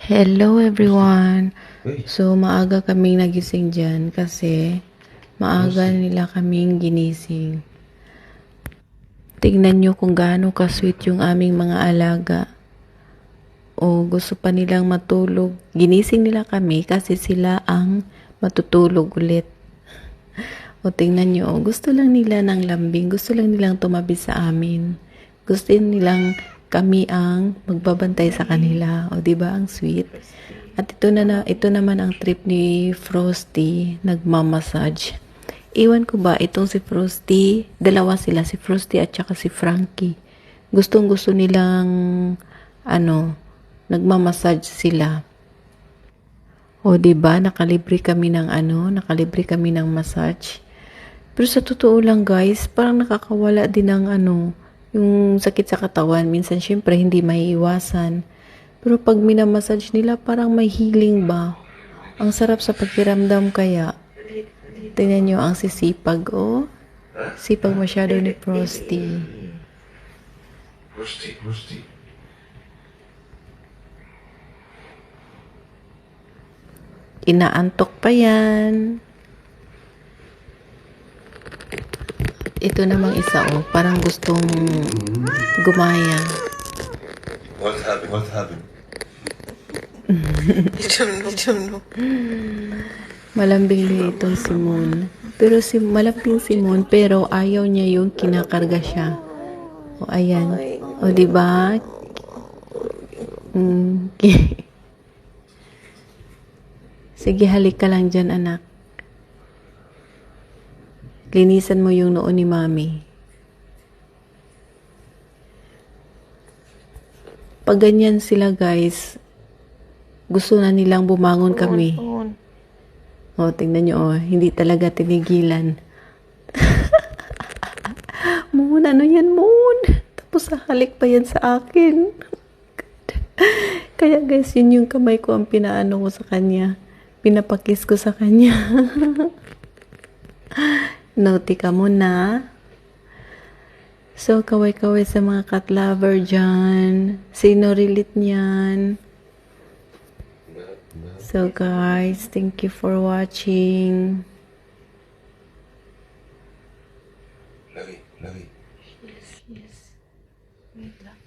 Hello everyone. Uy, So maaga kaming nagising dyan kasi maaga nila kaming ginising. Tignan nyo kung gaano ka-sweet yung aming mga alaga. O gusto pa nilang matulog. Ginising nila kami kasi sila ang matutulog ulit. O tingnan nyo, gusto lang nila ng lambing. Gusto lang nilang tumabi sa amin. Gusto nilang kami ang magbabantay sa kanila. O diba ang sweet? At ito naman ang trip ni Frosty, nagmamassage. Iwan ko ba itong si Frosty, dalawa sila, si Frosty at saka si Frankie. Gustong gusto nilang nagmamassage sila. O diba, nakalibre kami ng massage. Pero sa totoo lang guys, parang nakakawala din ng yung sakit sa katawan. Minsan syempre hindi maiiwasan. Pero pag minamassage nila, parang may healing ba? Ang sarap sa pakiramdam kaya. Tingnan nyo ang sisipag, oh. Sipag masyado ni Frosty. Rusty. Inaantok pa yan. Ito namang isa, oh. Parang gustong gumaya. What happened? You don't know. Malambing din itong si Moon. Pero malambing si Moon, pero ayaw niya yung kinakarga siya. O ayan. O diba? Sige, halik ka lang dyan, anak. Linisan mo yung noo ni Mami. Pag ganyan sila, guys, gusto na nilang bumangon kami. O, tingnan nyo, oh, hindi talaga tinigilan. Moon, ano yan, Moon? Tapos halik pa yan sa akin. Kaya guys, yun yung kamay ko ang pinaano ko sa kanya. Pinapakis ko sa kanya. Naughty ka muna. So, kaway-kaway sa mga cat lover dyan. Sino relate niyan? So guys, thank you for watching. Lagi. Yes. Wait lang.